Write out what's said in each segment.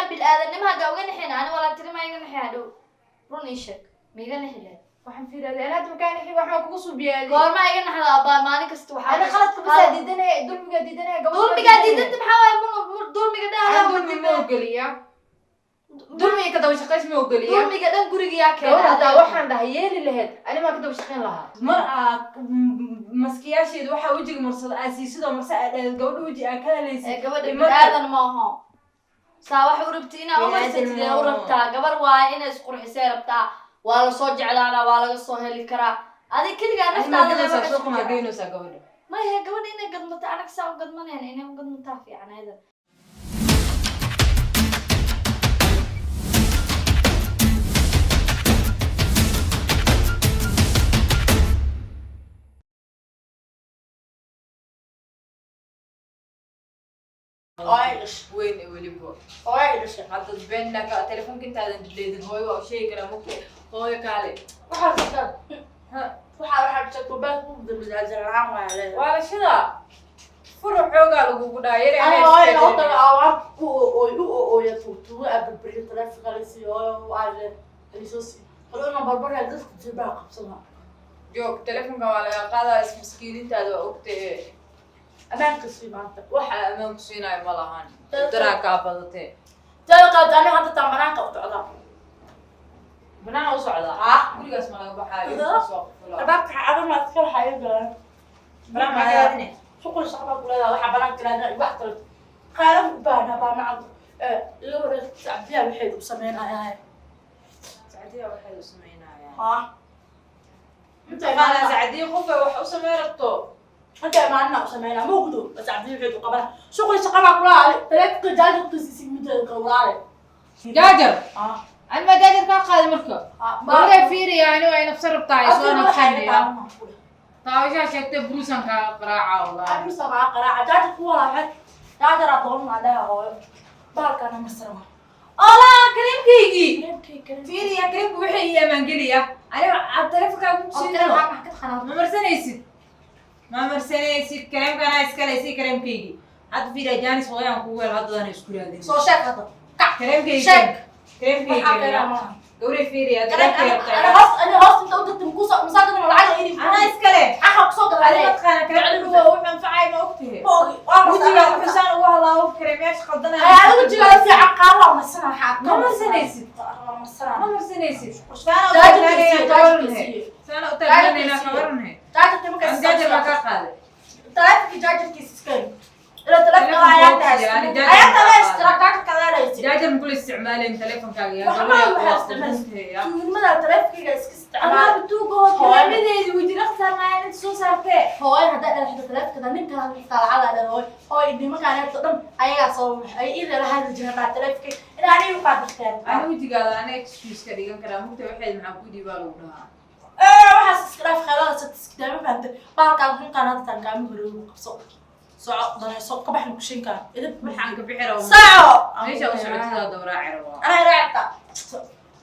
بالآدمها جاوين حين أنا ولا تري ما يجن حيادو روني شك ميجن حلا waxaan fiiraa inaad makaani xig wax ma kugu suubiyay قال ما يجن حلا أبا ما أنا كست وحاجة أنا خلطت بس ديدنا دولمي ديدنا دولمي قاعد أنت محاول من دولمي قاعد أنا دولمي مو قليا دولمي كده وشقيس مو قليا دولمي قاعد أنقول يا كده هذا waxaan dhahay yeeli lahayd ani ma kada washaqeyn lahaa mar maskiyaasheed waxa wajiga marsada aasiisado marsa gabadha waji aan kala leysay gabadha bilaadan ma aha saa wax u rabti ina uma sidii u rabtaa gabar waa in is qurxisay rabtaa waa la soo jeclaana waa laga soo heli karaa adi kaliya naftaada la soo kuma geynaysa gabadha ma yahay gabadha inay gadmato anaga saa u gadmanayna inay u gadmataa fiican ayda ايش وين وليبو ايش هذا بينك تليفونك انت هذا جديد هو او شيء كلام ممكن هو قال waxa waxa shaqo baa ku dambeeyay aan wala shida furo xoogaa lagu dhaayay ay oo taga awaan ku oo ya futu abri traffic la siyo wala isosi qolona barbar dadku jibaa qabsana joog telefoonka wala qaada miskiintaada oo ogtay أمان كسي مانتا waxa amaan ku siinay ma lahan daraaka badatay تلقى أنا هذا تمرين قبض عضا banaan u socda gurigaas ma laga baxaayo soo qofla الباب عضا ما تذكر حاجة banaan ma yaadine شغل صعب كل هذا واحد بنات كلا واحد قالوا بانا عض لو تعبيها بحيد وسمينا هاي سعديه waxay u sameeynaayaan أنت أنا سعديه خوفه wax u sameeyrato أنت ما عندنا وسمينا مو قدو بس عبدي بحيد وقبلها شغل شقة كلها ثلاث جاجر قصصي مدة كلها جاجر أنا ما جاجر كان قاعد مركب ما فيري يعني وين بسرب طايش وانا بخليها طايش شكت بروسن كقراعة والله بروسن كقراعة جاجر كلها حد جاجر أطول عليها هو بالك أنا مسرمة الله كريم كيجي فيري يا كريم وحي يا منقلية أنا على تلفك أقول شيء ما مرسنيسي ما مرسنيسي كريم كان إسكاليسي كريم كيجي هذا في رجاني صغير أقول هذا أنا إسكولي هذا سو شك هذا كريم كيجي كريم كيجي قولي فيري هذا أنا هاس أنت قلت مكوسة مساعدة من العالم إيدي أنا إسكالي أخاك صوت عليه أنا بتخانق كريم هو وحن فعاي ما أكتيه وجهي حسان والله كريم إيش قدنا أنا وجهي في عقارة مسنا حق ما مرسنيسي مسنا ما مرسنيسي سنة وتجني أنا خبرني جاجر تمك جاجر ما كقاله ثلاثة جاجر كيس كين إذا ثلاثة آيات آيات لا اشتراكات كذا ليس جاجر نقول استعمالين تليفون كاجي ما استعمال ماذا ثلاثة كذا استعمال أنا بتوقع كلام اللي ودي أخسر ما أنت شو صارتة هو هذا الحين ثلاثة كذا نين كان يطلع على هو إني ما كان يقدم أي صوم أي إذا لهذا الجهة ثلاثة كذا أنا عليه وقعد كذا أنا ودي قال أنا إكسكيوز كذي كلام ممكن واحد مع كودي بالورها waxaa iskaraaf khalaas iskidama fahamtay baalkaan halkaan hadda taan gaami hore qabso soco danayso ka baxna kushinka idib maxaan ka bixira saaco meesha u socotada dawraa cirwa ana raacta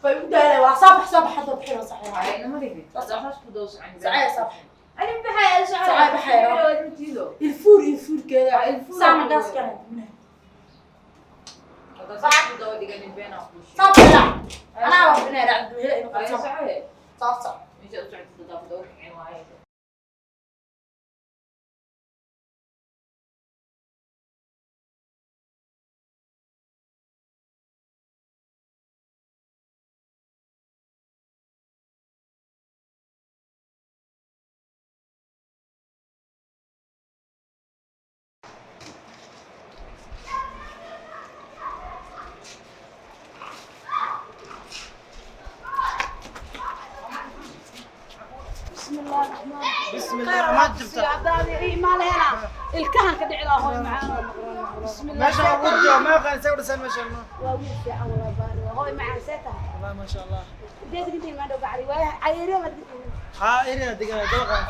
fay u daalay waa saabax hadda bixiro saxiixa ay namadii saxaas ku doos عند saxiixa saabax ani baxay saxiixa baxay الفور كده سامع قاس كان صح دو دغني بين اخوش صح انا ربنا يرعد هنا انه صحيح صح مش سعد دو عوايه بسم الله ما جبت عبدالي ما لهنا الكهن كدعي له هو معانا بسم الله ما شاء الله ما كان يسوي رسالة ما شاء الله واوي في عوض باري هو معنا سيتها والله ما شاء الله ديت قدي ما دوق علي ويا عيري ما ها إيرنا دقيقة دوقة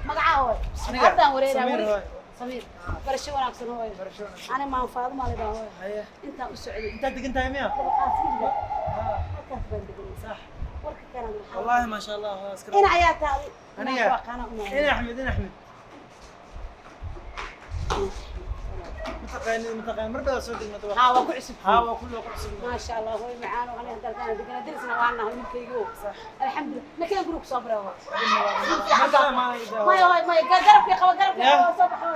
مقعه هو أنا هذا ورينا سمير هاي سمير برشة وناكسر هو أنا ما فاضي ما لي هو هيا أنت السعودي أنت دقيقة يا صح والله ما شاء الله أنا عيات هذه أنا أحمد متقين مرة صدق متوقع ها waa ku cusub ها وكله قصد ما شاء الله hooyo macaan oo aniga dalkana degana dirisna waa nahay wiilkaygu alxamdulillah nakeen guriga ku soo baraa maya hooyo maya garabkii qaba garabkii qaba soo baxo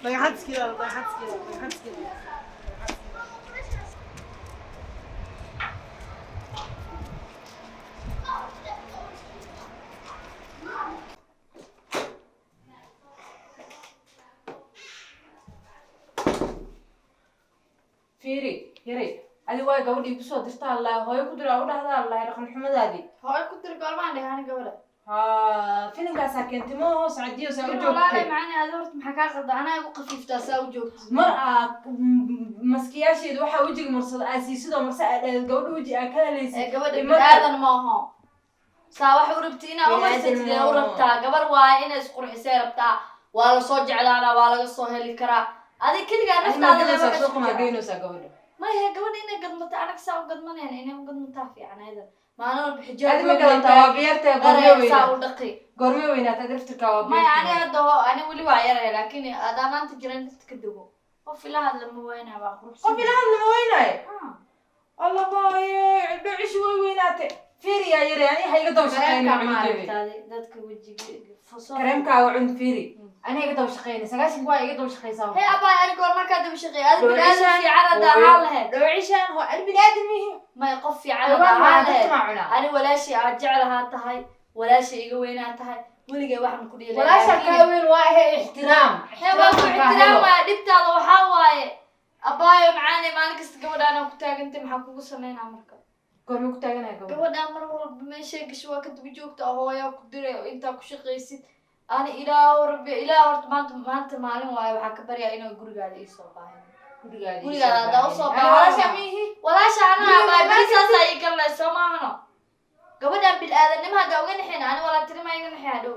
ضيحت كذا ضيحت كذا ضيحت كذا fiiri yari adi waa gabadhii kusoo dirta allah hooyo ku dira u dhahda allah dhaqan xumadaadii hooyo ku dir goormaan dheh ani gabadha ها فيلمكاس كنت مو سعديه والله وسعوديه معنا هذا ورت maxaa ka qaldan anaa ugu qafiiftaa saa u joogto مرأة مسكياشيد waxa wajiga marsad aasiisido marsa gabadha waji aan kala leysay gabadha bidaadan ma aha saa wax u rabti inaa u marsatid u rabtaa gabar waaye inay isqurxisay rabtaa waa la soo jeclaanaa waa laga soo heli karaa adiga keligaa naftaada la soo qoma geynaysa gabadha ma yahay gabadha inay gadmato anag saa u gadmanayna inay u gadmataa fiican ayada maalin walba xijaab هذه ما كانت توابيرتها saa u dhaqi قرمي وينات درفتك توابير maya ani hadda ani weli waa yaray laakiin adaa maanta jiran dadka ka dego qof ila hadla ma waynaa baa quruxsan قف لها اللي ويناي الله باي دعش وينات فيري يا يري يعني هي قدو شقين dadka wajiga fasoo كريمكا وعند فيري انا هي قدو شقين سغاش واي قدو شقيسا hey abaa ani goor markaa daba shaqeey aad binaadam fiican hadda ahaan lahayd دوعيشان هو البنادم هي may qof fiican hadda ahaan lahayd ani walaashii aad jeclahaa tahay walaashii iga weynaa tahay weligay waxaan ku dhiilay walaasha kaawin waa ahay ixtiraam waa ku ixtiraamaya dhibtaada waxaa waaye abaayo macaane maalin kasta gabadhaan ku taagantay maxaa kugu sameynaa marka gormi ku taaganaya gabadhaan mar walba meeshay gasho waa ka daba joogta hooyaa ku diray oo intaa ku shaqaysid ani ilaahu rabbi ilaah horta maanta maalin waaye waxaa ka baryaa inuu gurigaada ii soo baahin gurigaada haddaa usoo baahin walaasha anaa abaayo berisaas ay galnay soo maahano gabadhaan bil-aadanimo hadda uga nixin ani walaa tiri ma iga nixi hadhow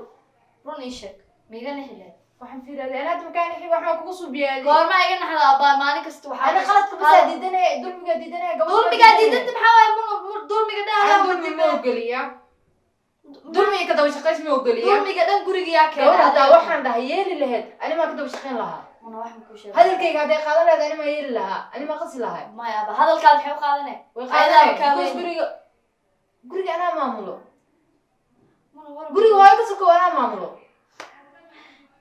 run ii sheeg ma iga nixi lahayd waxaan fiiraaday anaad makaan xig waxaan kugu subiyaay goorma iga naxda abaa maalin kasta waxaa ana khaladka bas diidanay dulmiga diidanay dulmiga diidanta maxaa waaye mun dulmiga dhaala dulmi ma ogoliya dulmiga ka daba shaqays ma ogoliya dulmiga dhan guriga keenay gabadha waxaan dhahay yeeli lahayd ani ma ka daba shaqayn lahaa ana waxaan ku sheegay hadalkayga haday qaadan lahayd ani ma yeeli lahaa ani ma qasi lahay maya aba hadalkaad maxay u qaadanay way qaadanay guriga anaa maamulo guriga waa ka soo anaa maamulo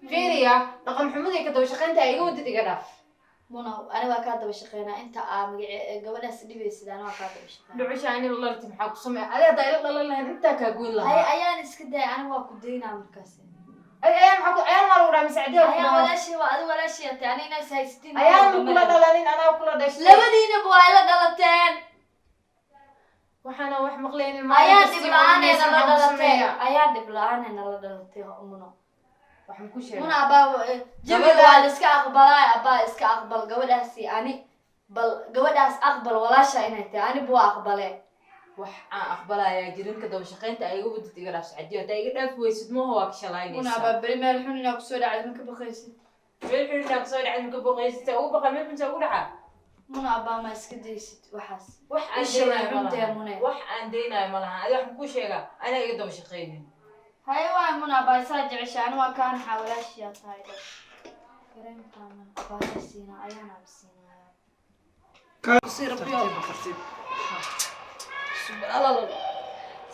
fiiriya dhaqan xumadii ka daba shaqaynta ay iga wadid iga dhaaf muna ani waa kaa daba shaqeynaa inta aa magace gabadhaas dhibaysid ana waa kaa daba shaqeynaa dhucisha ani lalti maxaa ku samey adiga hadaa ila dhalan lahayn intaa kaa goyn lahaa ayaan iska day ani waa ku daynaa markaas ayaan maxaa ku ayaan maa lagu dhaha masacdiya ayaan walaashii waa adi walaashii atay ani inaas haystiin ayaan kula dhalanin anaa kula dhashay labadiinaba waa ila dhalateen waxaana wax maqlaynin ayaan dhib la-aaneena la dhalatay ayaan dhib la-aaneena la dhalatay muno waxaan ku sheegay muna abaa jawiga waa la iska aqbalaa abaa iska aqbal gabadhaasi ani bal gabadhaas aqbal walaasha inay tahay ani buu aqbalee wax aan aqbalayaa jirin ka daba shaqaynta ay iga wadid iga dhaaf sacdiyo hadaa iga dhaafi weysid maaha waa ka shalaynaysaa muna abaa beri meel xun inaa kusoo dhacay ma ka baqaysid meel xun inaa kusoo dhacay ma ka baqaysid ugu baqa meel xun saa ugu dhaca muna abaa ma iska daysid waxaas wax aan deynayo ma laha wax aan deynayo ma laha adi waxaan ku sheegaa anaa iga daba shaqaynin haye waay muna abaa saa jecesha ani waa kaa naxaa walaashiyaa tahay dha kareemkaana abaaha siinaa ayaana siinaya sii rabbiyo subhanallah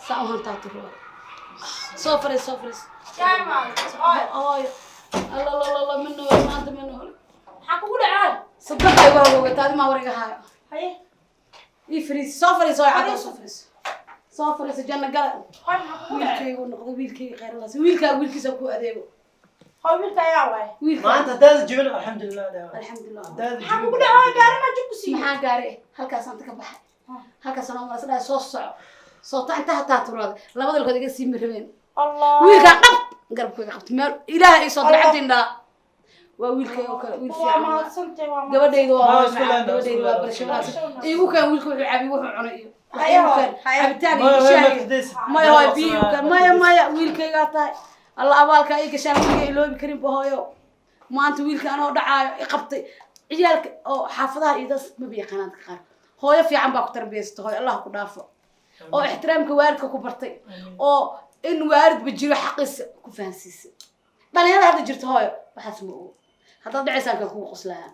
saa u hantaa tiro soo fariis ay alla min nool maanta min nool maxaa kugu dhacay sabbaxay waa wogataadi ma wariga haayo haye ii fariis soo fariis oo cadda soo fariis janna gala wiilkaygu noqdo wiilkayga khayr laas wiilkiisa ku adeego hoo wiilka ayaa waay ما انت داد جبن الحمد لله alxamdulillah داد maxaa kugu جبن dhacay gaarima jubku sii maxaa gaaray halkaasaan ka baxay halkaasaan oo maasada soo soco soo ta inta hataa turada labada lugood iga sii mirabeen allah wiilka qab garabkayga qabtay meel ilaahay soo diracdinda waa wiilkay oo kale wiil waa fiican mahadsantay waa gabadhaydu waa isku leedahay, gabadhaydu waa isku barashadaas leedahay. igu kan wiilku wuxuu cabi wuxuu cunay iyo Hayo, cabitaan ما iyo ما shaah تدس maya waa biyo kan maya wiilkayga tahay alla abaalka ay gashaan wiilkay iloobi karin bahooyo maanta wiilka anoo dhacaayo i qabtay ciyaalka oo xaafadaha iyo dad ma biiqanaan qaar hooyo fiican baa ku tarbiyaysatay hooyo allah ku dhaafo oo ixtiraamka waalidka ku bartay oo in waalidba jiro xaqiisa ku fahansiisay dhalinyarada hadda jirta hooyo waxaas ma ogo haddaad dhacaysaan kan kugu qoslahaan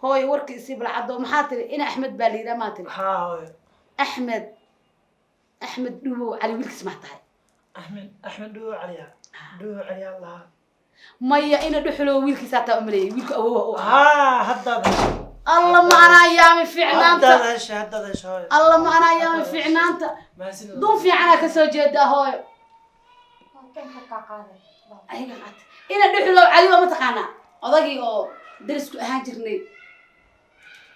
هوي ورك يسيب العدو محاتري انا احمد باليرا ما تري ها هوي احمد دو علي ويلك سمعتها احمد دو عليا الله مايا انا دخلو ويلك ساتا امري ويلك اوه ها هداد الله ما انا ايامي فعنانتا هداد هوي الله ما انا ايامي فعنانتا ما سن دون في عنا كسو جيدا هوي كان حقا قاده ايغا قات انا دخلو علي ما تقانا odagii oo darisku ahaan jirnay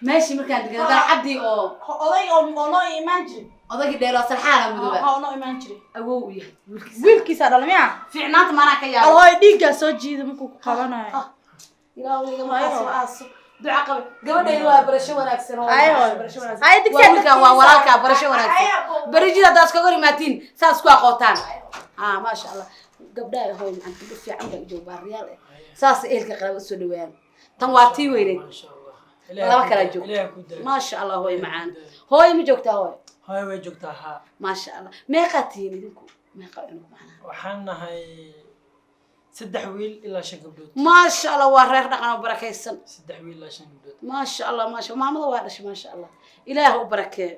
meeshii markaan degan dalcadii oo oday oo noo iimaan jiray odagii dheelo salxaana muduba oo noo iimaan jiray awow u yahay wiilkiisa dhalmiya fiicnaanta maanaa ka yaabo alhooy dhiigga soo jiida markuu ku qabanayo ilaahu aaso duca qabe gabadheedu waa barasho wanaagsan oo barasho wanaagsan ay digsiga waa walaalka barasho wanaagsan barijida daas ka gorimaatiin saas ku aqootaan ma sha Allah gabdhaha hooy maxaan ku fiican baa joog baariyaal saas eelka qalab soo dhaweeyaan tan waa tii weyneed ما شاء الله laba kala joog ma sha Allah hooy macaan hooy ma joogtaa hooy هاي way joogtaa ha ma sha Allah meeqatiin idinku meeqa inuu macaan waxaan nahay 3 wiil ilaa 5 gabdhood ma sha Allah waa reer dhaqan oo barakaysan 3 wiil ilaa 5 gabdhood ما شاء الله ما شاء الله مامada waa dhashay ما شاء الله ilaahu barakee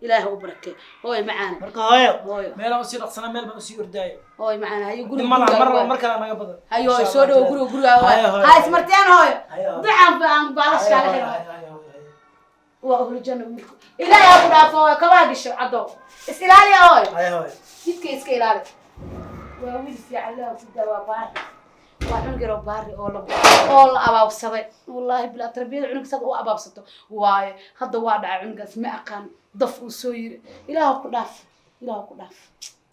ilaahu barakee hooy macaan marka hooyo hooy meel aan sii dhaqsana meel baan sii ordaayo hooy macaan hayo guri marka naga badan hayo soo dhaw guriga ha ismarteen hooy ducaan baan baalash kala xiro waa hulu janno ilaahay abu dhaafo kaba gasho cado is ilaali hooy hooy jidka iska ilaali waa wiil fiican leh ku dawaa baar waa cunugiro baari oo la abaabsaday wallahi bila tarbiyada cunug sad oo abaabsato waaye hadda waa dhaca cunugaas ma aqaan daf uu soo yiri ilaahu ku dhaaf